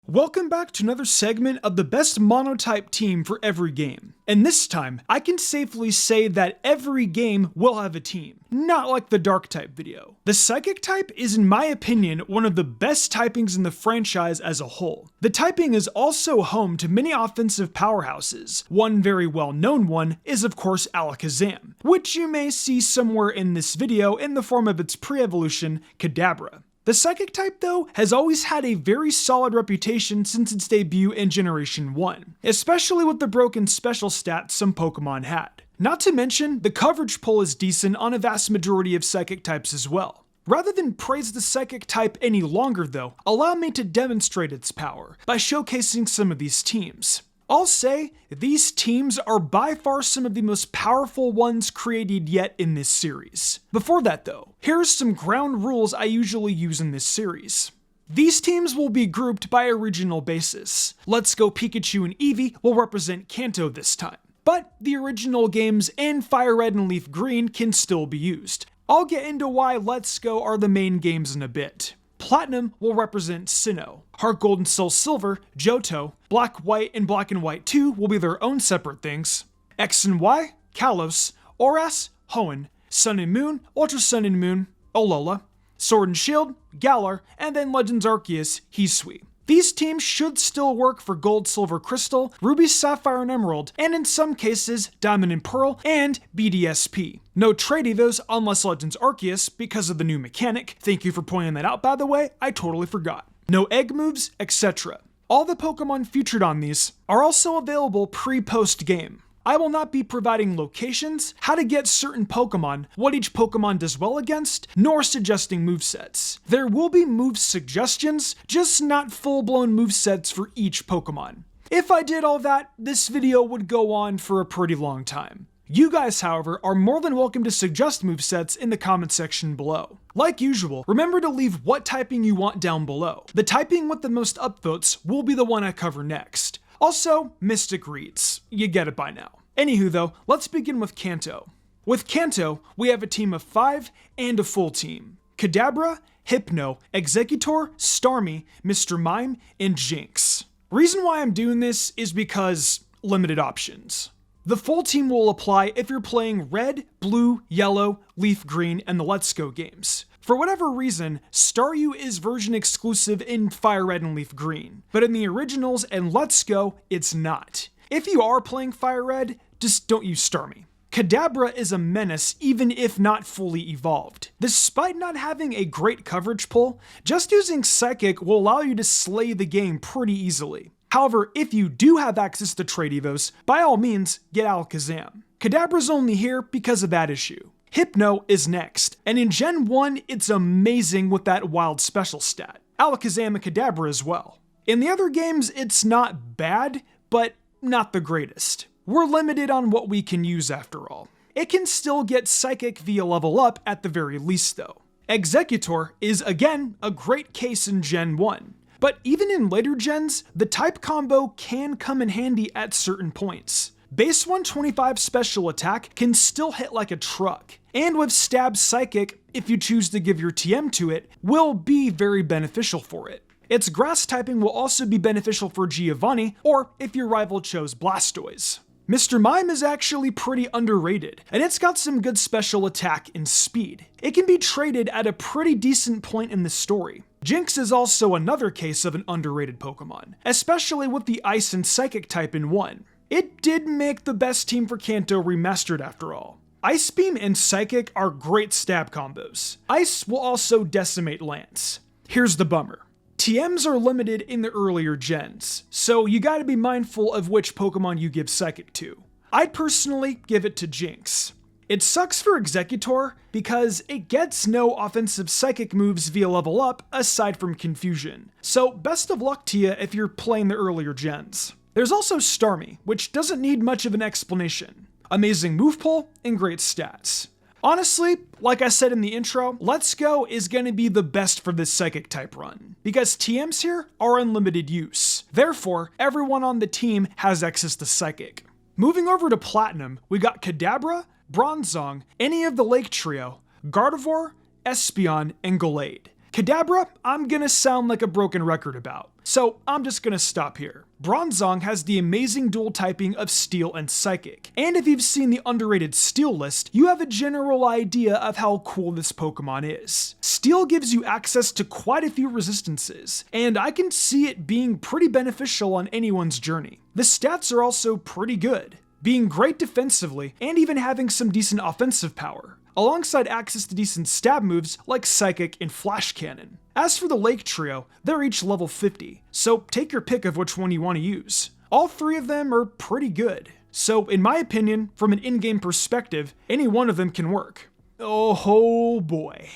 Welcome back to another segment of the best monotype team for every game. And this time, I can safely say that every game will have a team, not like the dark type video. The psychic type is, in my opinion, one of the best typings in the franchise as a whole. The typing is also home to many offensive powerhouses. One very well known one is of course Alakazam, which you may see somewhere in this video in the form of its pre-evolution, Kadabra. The Psychic type, though, has always had a very solid reputation since its debut in Generation 1, especially with the broken special stats some Pokemon had. Not to mention, the coverage pull is decent on a vast majority of Psychic types as well. Rather than praise the Psychic type any longer though, allow me to demonstrate its power by showcasing some of these teams. I'll say, these teams are by far some of the most powerful ones created yet in this series. Before that though, here's some ground rules I usually use in this series. These teams will be grouped by a regional basis. Let's Go Pikachu and Eevee will represent Kanto this time, but the original games and Fire Red and Leaf Green can still be used. I'll get into why Let's Go are the main games in a bit. Platinum will represent Sinnoh. Heart Gold and Soul Silver, Johto. Black, White, and Black and White 2 will be their own separate things. X and Y, Kalos. Oras, Hoenn. Sun and Moon, Ultra Sun and Moon, Alola. Sword and Shield, Galar, and then Legends Arceus, Hisui. These teams should still work for Gold, Silver, Crystal, Ruby, Sapphire, and Emerald, and in some cases, Diamond and Pearl, and BDSP. No trade evos unless Legends Arceus because of the new mechanic. Thank you for pointing that out, by the way, I totally forgot. No egg moves, etc. All the Pokemon featured on these are also available pre-post game. I will not be providing locations, how to get certain Pokemon, what each Pokemon does well against, nor suggesting movesets. There will be move suggestions, just not full-blown movesets for each Pokemon. If I did all that, this video would go on for a pretty long time. You guys, however, are more than welcome to suggest movesets in the comment section below. Like usual, remember to leave what typing you want down below. The typing with the most upvotes will be the one I cover next. Also, Mystic Reads. You get it by now. Anywho though, let's begin with Kanto. With Kanto, we have a team of 5 and a full team. Kadabra, Hypno, Exeggutor, Starmie, Mr. Mime, and Jynx. Reason why I'm doing this is because limited options. The full team will apply if you're playing Red, Blue, Yellow, Leaf Green, and the Let's Go games. For whatever reason, Staryu is version exclusive in Fire Red and Leaf Green, but in the originals and Let's Go, it's not. If you are playing Fire Red, just don't use Starmie. Kadabra is a menace even if not fully evolved. Despite not having a great coverage pull, just using Psychic will allow you to slay the game pretty easily. However, if you do have access to trade evos, by all means, get Alakazam. Kadabra's only here because of that issue. Hypno is next, and in Gen 1, it's amazing with that wild special stat. Alakazam and Kadabra as well. In the other games, it's not bad, but not the greatest. We're limited on what we can use after all. It can still get Psychic via level up at the very least though. Exeggutor is again a great case in Gen 1. But even in later gens, the type combo can come in handy at certain points. Base 125 special attack can still hit like a truck, and with Stab Psychic, if you choose to give your TM to it, will be very beneficial for it. Its grass typing will also be beneficial for Giovanni, or if your rival chose Blastoise. Mr. Mime is actually pretty underrated, and it's got some good special attack and speed. It can be traded at a pretty decent point in the story. Jynx is also another case of an underrated Pokemon, especially with the Ice and Psychic type in one. It did make the best team for Kanto remastered after all. Ice Beam and Psychic are great stab combos. Ice will also decimate Lance. Here's the bummer. TMs are limited in the earlier gens, so you gotta be mindful of which Pokemon you give Psychic to. I'd personally give it to Jynx. It sucks for Exeggutor because it gets no offensive Psychic moves via level up aside from Confusion, so best of luck to you if you're playing the earlier gens. There's also Starmie, which doesn't need much of an explanation. Amazing move pull and great stats. Honestly, like I said in the intro, Let's Go is going to be the best for this Psychic type run, because TMs here are unlimited use. Therefore, everyone on the team has access to Psychic. Moving over to Platinum, we got Kadabra, Bronzong, any of the Lake Trio, Gardevoir, Espeon, and Gallade. Kadabra, I'm gonna sound like a broken record about. So I'm just gonna stop here. Bronzong has the amazing dual typing of Steel and Psychic, and if you've seen the underrated Steel list, you have a general idea of how cool this Pokemon is. Steel gives you access to quite a few resistances, and I can see it being pretty beneficial on anyone's journey. The stats are also pretty good, being great defensively and even having some decent offensive power, alongside access to decent stab moves like Psychic and Flash Cannon. As for the Lake Trio, they're each level 50, so take your pick of which one you want to use. All three of them are pretty good, so in my opinion, from an in-game perspective, any one of them can work. Oh boy,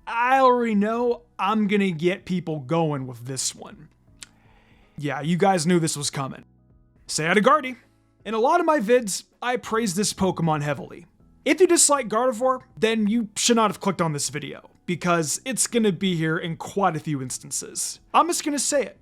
I already know I'm gonna get people going with this one. Yeah, you guys knew this was coming. Say hi to Gardy. In a lot of my vids, I praise this Pokemon heavily. If you dislike Gardevoir, then you should not have clicked on this video, because it's gonna be here in quite a few instances. I'm just gonna say it.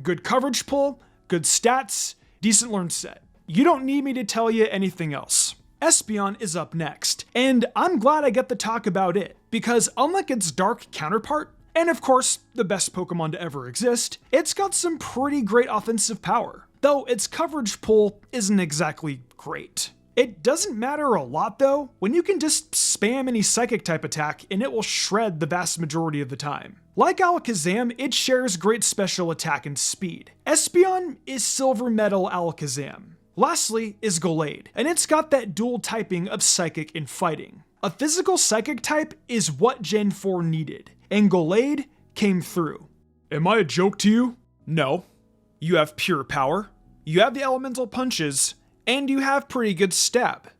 Good coverage pull, good stats, decent learn set. You don't need me to tell you anything else. Espeon is up next, and I'm glad I get to talk about it, because unlike its dark counterpart, and of course, the best Pokemon to ever exist, it's got some pretty great offensive power, though its coverage pull isn't exactly great. It doesn't matter a lot though, when you can just spam any Psychic type attack and it will shred the vast majority of the time. Like Alakazam, it shares great special attack and speed. Espeon is Silver Metal Alakazam. Lastly is Gallade, and it's got that dual typing of Psychic and Fighting. A physical Psychic type is what Gen 4 needed, and Gallade came through. Am I a joke to you? No. You have pure power, you have the elemental punches, and you have pretty good stab.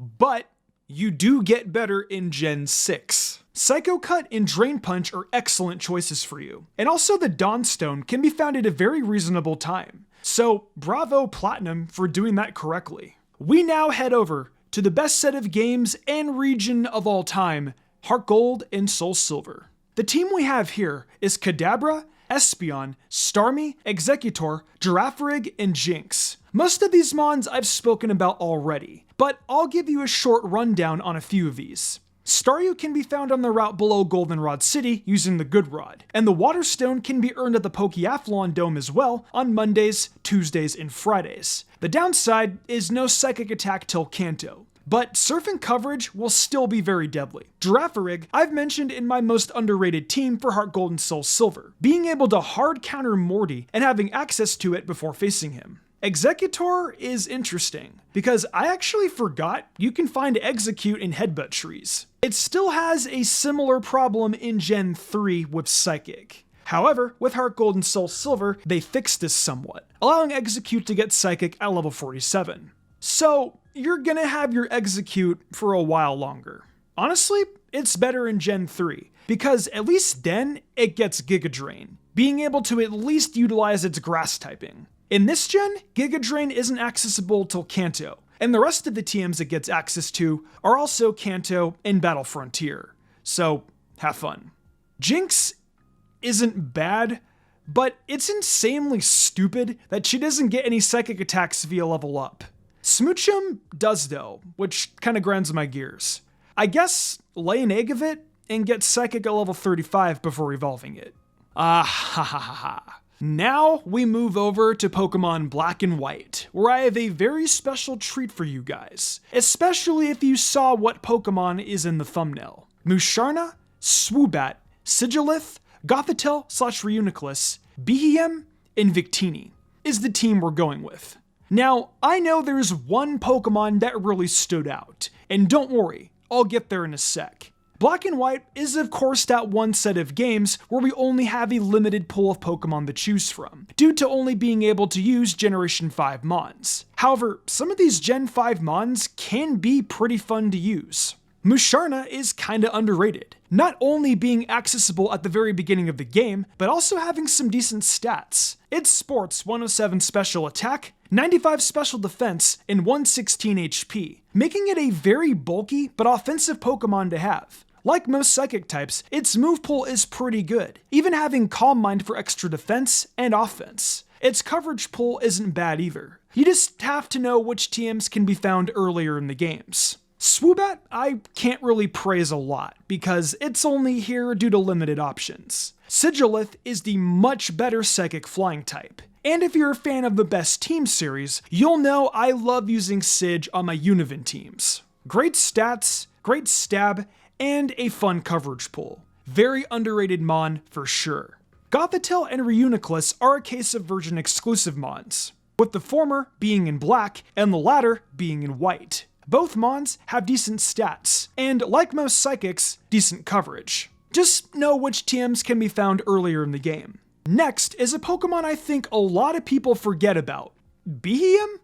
But you do get better in Gen 6. Psycho Cut and Drain Punch are excellent choices for you, and also the Dawnstone can be found at a very reasonable time. So bravo Platinum for doing that correctly. We now head over to the best set of games and region of all time, Heart Gold and Soul Silver. The team we have here is Kadabra, Espeon, Starmie, Exeggutor, Girafarig, and Jinx. Most of these mons I've spoken about already, but I'll give you a short rundown on a few of these. Staryu can be found on the route below Goldenrod City using the Good Rod, and the Water Stone can be earned at the Pokeathlon Dome as well on Mondays, Tuesdays, and Fridays. The downside is no Psychic attack till Kanto, but Surf and coverage will still be very deadly. Girafarig, I've mentioned in my most underrated team for Heart Gold and Soul Silver, being able to hard counter Morty and having access to it before facing him. Exeggutor is interesting, because I actually forgot you can find Execute in Headbutt trees. It still has a similar problem in Gen 3 with Psychic. However, with Heart Gold and Soul Silver, they fixed this somewhat, allowing Execute to get Psychic at level 47. So, you're gonna have your Execute for a while longer. Honestly, it's better in Gen 3, because at least then, it gets Giga Drain, being able to at least utilize its grass typing. In this gen, Giga Drain isn't accessible till Kanto, and the rest of the TMs it gets access to are also Kanto and Battle Frontier, so have fun. Jinx isn't bad, but it's insanely stupid that she doesn't get any Psychic attacks via level up. Smoochum does though, which kinda grinds my gears. I guess lay an egg of it and get Psychic at level 35 before evolving it. Ah ha ha ha ha. Now we move over to Pokemon Black and White, where I have a very special treat for you guys, especially if you saw what Pokemon is in the thumbnail. Musharna, Swoobat, Sigilith, Gothitelle/Reuniclus, Behem, and Victini is the team we're going with. Now, I know there's one Pokemon that really stood out, and don't worry, I'll get there in a sec. Black and White is of course that one set of games where we only have a limited pool of Pokemon to choose from, due to only being able to use Generation 5 Mons. However, some of these Gen 5 Mons can be pretty fun to use. Musharna is kinda underrated, not only being accessible at the very beginning of the game, but also having some decent stats. It sports 107 special attack, 95 special defense, and 116 HP, making it a very bulky but offensive Pokemon to have. Like most Psychic types, its move pool is pretty good, even having Calm Mind for extra defense and offense. Its coverage pool isn't bad either. You just have to know which TMs can be found earlier in the games. Swoobat I can't really praise a lot, because it's only here due to limited options. Sigilith is the much better Psychic Flying type. And if you're a fan of the Best Team series, you'll know I love using Sig on my Unova teams. Great stats, great stab, and a fun coverage pool. Very underrated mon for sure. Gothitelle and Reuniclus are a case of version exclusive mons, with the former being in black and the latter being in white. Both mons have decent stats, and like most psychics, decent coverage. Just know which TMs can be found earlier in the game. Next is a Pokemon I think a lot of people forget about. Behem?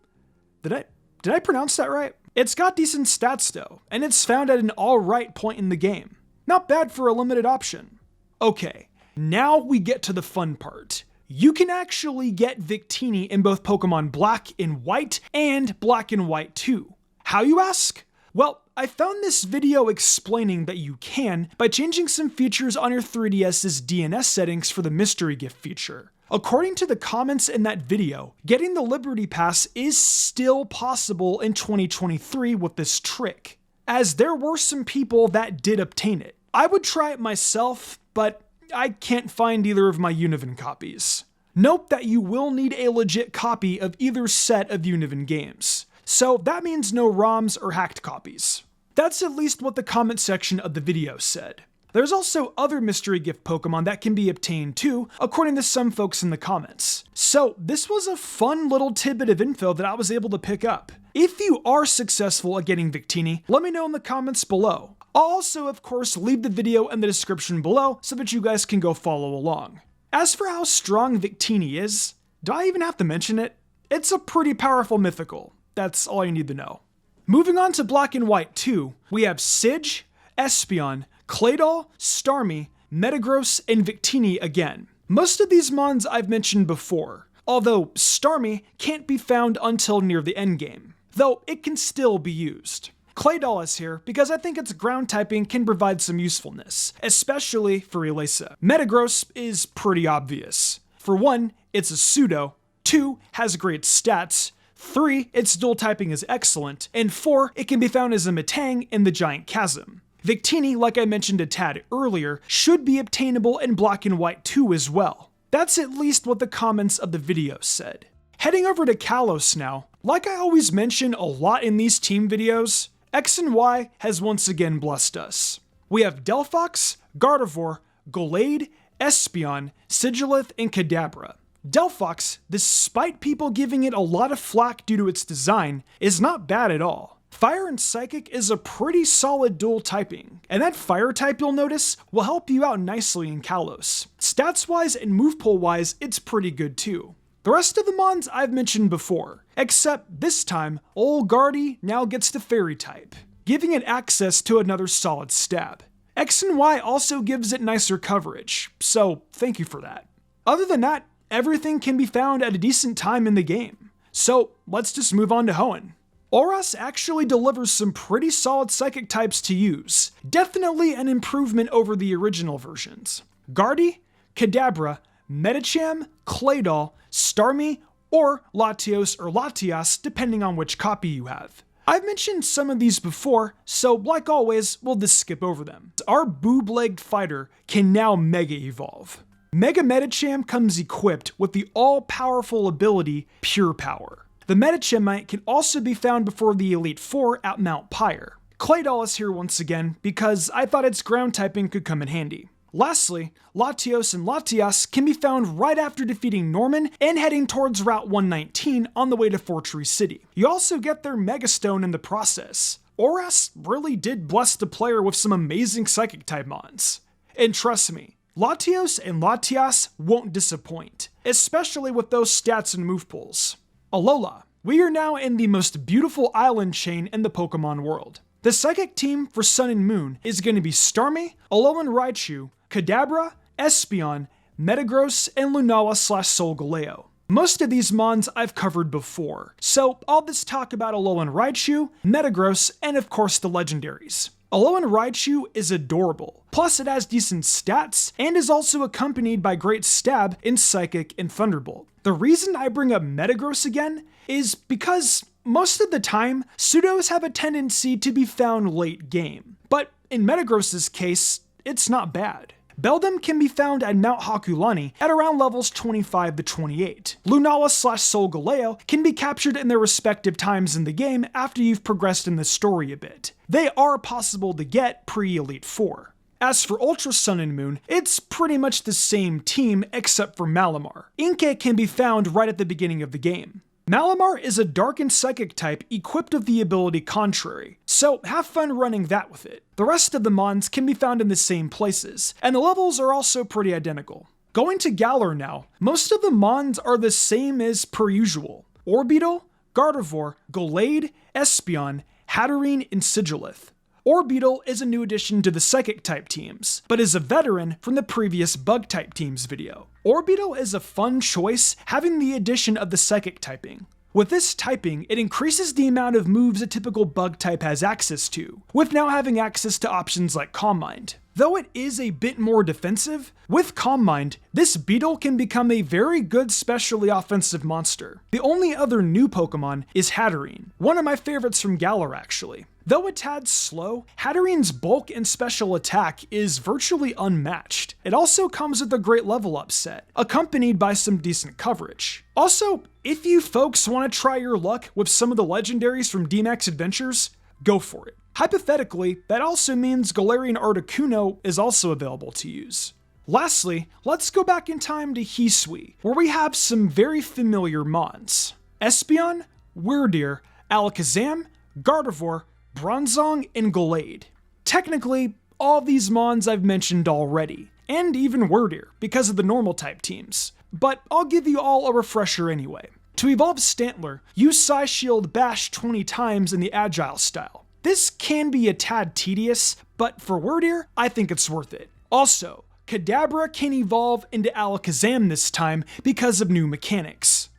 Did I pronounce that right? It's got decent stats though, and it's found at an alright point in the game. Not bad for a limited option. Okay, now we get to the fun part. You can actually get Victini in both Pokemon Black and White and Black and White 2. How, you ask? Well, I found this video explaining that you can by changing some features on your 3DS's DNS settings for the mystery gift feature. According to the comments in that video, getting the Liberty Pass is still possible in 2023 with this trick, as there were some people that did obtain it. I would try it myself, but I can't find either of my Unovan copies. Note that you will need a legit copy of either set of Unovan games. So that means no ROMs or hacked copies. That's at least what the comment section of the video said. There's also other mystery gift Pokemon that can be obtained too, according to some folks in the comments. So this was a fun little tidbit of info that I was able to pick up. If you are successful at getting Victini, let me know in the comments below. I'll also, of course, leave the video in the description below so that you guys can go follow along. As for how strong Victini is, do I even have to mention it? It's a pretty powerful mythical. That's all you need to know. Moving on to Black and White 2, we have Sig, Espeon, Claydol, Starmie, Metagross, and Victini again. Most of these mons I've mentioned before, although Starmie can't be found until near the endgame, though it can still be used. Claydol is here because I think its ground typing can provide some usefulness, especially for Elesa. Metagross is pretty obvious. For one, it's a pseudo, 2, has great stats, 3, its dual typing is excellent, and 4, it can be found as a Metang in the Giant Chasm. Victini, like I mentioned a tad earlier, should be obtainable in Black and White 2 as well. That's at least what the comments of the video said. Heading over to Kalos now, like I always mention a lot in these team videos, X and Y has once again blessed us. We have Delphox, Gardevoir, Gallade, Espeon, Sigilith, and Kadabra. Delphox, despite people giving it a lot of flack due to its design, is not bad at all. Fire and Psychic is a pretty solid dual typing, and that Fire type you'll notice will help you out nicely in Kalos. Stats-wise and move pool-wise, it's pretty good too. The rest of the mons I've mentioned before, except this time, Ol Guardy now gets the Fairy type, giving it access to another solid stab. X and Y also gives it nicer coverage, so thank you for that. Other than that, everything can be found at a decent time in the game. So let's just move on to Hoenn. Oras actually delivers some pretty solid psychic types to use. Definitely an improvement over the original versions. Guardy, Kadabra, Medicham, Claydol, Starmie, or Latios or Latias depending on which copy you have. I've mentioned some of these before, so like always, we'll just skip over them. Our boob-legged fighter can now Mega Evolve. Mega Medicham comes equipped with the all-powerful ability Pure Power. The Medichamite can also be found before the Elite Four at Mount Pyre. Claydol is here once again because I thought its ground typing could come in handy. Lastly, Latios and Latias can be found right after defeating Norman and heading towards Route 119 on the way to Fortree City. You also get their Megastone in the process. Oras really did bless the player with some amazing Psychic type mons. And trust me, Latios and Latias won't disappoint, especially with those stats and move pools. Alola. We are now in the most beautiful island chain in the Pokemon world. The Psychic team for Sun and Moon is going to be Starmie, Alolan Raichu, Kadabra, Espeon, Metagross, and Lunala/Solgaleo. Most of these mons I've covered before, so I'll just talk about Alolan Raichu, Metagross, and of course the legendaries. Alolan Raichu is adorable, plus it has decent stats, and is also accompanied by great stab in Psychic and Thunderbolt. The reason I bring up Metagross again is because most of the time, pseudos have a tendency to be found late game. But in Metagross's case, it's not bad. Beldum can be found at Mount Hakulani at around levels 25 to 28. Lunala/Solgaleo can be captured in their respective times in the game after you've progressed in the story a bit. They are possible to get pre-Elite Four. As for Ultra Sun and Moon, it's pretty much the same team except for Malamar. Inkay can be found right at the beginning of the game. Malamar is a Dark and Psychic type equipped with the ability Contrary, so have fun running that with it. The rest of the Mons can be found in the same places, and the levels are also pretty identical. Going to Galar now, most of the Mons are the same as per usual. Orbeetle, Gardevoir, Gallade, Espeon, Hatterene, and Sigilith. Orbeetle is a new addition to the Psychic type teams, but is a veteran from the previous Bug type teams video. Orbeetle is a fun choice having the addition of the Psychic typing. With this typing, it increases the amount of moves a typical Bug type has access to, with now having access to options like Calm Mind. Though it is a bit more defensive, with Calm Mind, this beetle can become a very good specially offensive monster. The only other new Pokemon is Hatterene, one of my favorites from Galar actually. Though a tad slow, Hatterene's bulk and special attack is virtually unmatched. It also comes with a great level up set, accompanied by some decent coverage. Also, if you folks want to try your luck with some of the legendaries from DMAX Adventures, go for it. Hypothetically, that also means Galarian Articuno is also available to use. Lastly, let's go back in time to Hisui, where we have some very familiar Mons. Espeon, Wyrdeer, Alakazam, Gardevoir, Bronzong, and Gallade. Technically, all these Mons I've mentioned already, and even Wyrdeer, because of the normal type teams, but I'll give you all a refresher anyway. To evolve Stantler, use Psyshield Bash 20 times in the Agile style. This can be a tad tedious, but for Wyrdeer, I think it's worth it. Also, Kadabra can evolve into Alakazam this time because of new mechanics.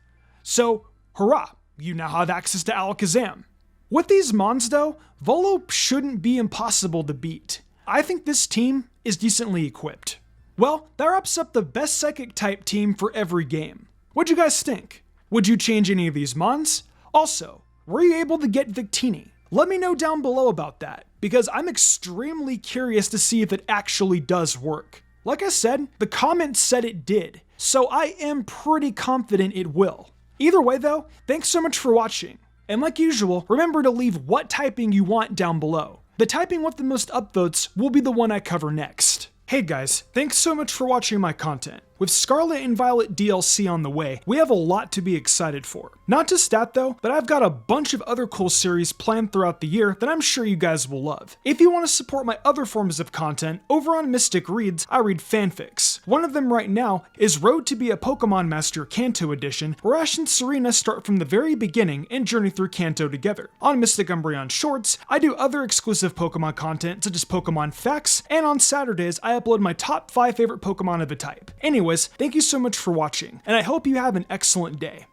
So, hurrah, you now have access to Alakazam. With these Mons though, Volo shouldn't be impossible to beat. I think this team is decently equipped. Well, that wraps up the best Psychic type team for every game. What'd you guys think? Would you change any of these Mons? Also, were you able to get Victini? Let me know down below about that, because I'm extremely curious to see if it actually does work. Like I said, the comments said it did, so I am pretty confident it will. Either way though, thanks so much for watching. And like usual, remember to leave what typing you want down below. The typing with the most upvotes will be the one I cover next. Hey guys, thanks so much for watching my content. With Scarlet and Violet DLC on the way, we have a lot to be excited for. Not just that though, but I've got a bunch of other cool series planned throughout the year that I'm sure you guys will love. If you want to support my other forms of content, over on Mystic Reads, I read fanfics. One of them right now is Road to be a Pokemon Master Kanto Edition, where Ash and Serena start from the very beginning and journey through Kanto together. On Mystic Umbreon Shorts, I do other exclusive Pokemon content such as Pokemon Facts, and on Saturdays I upload my top 5 favorite Pokemon of a type. Anyways, thank you so much for watching, and I hope you have an excellent day.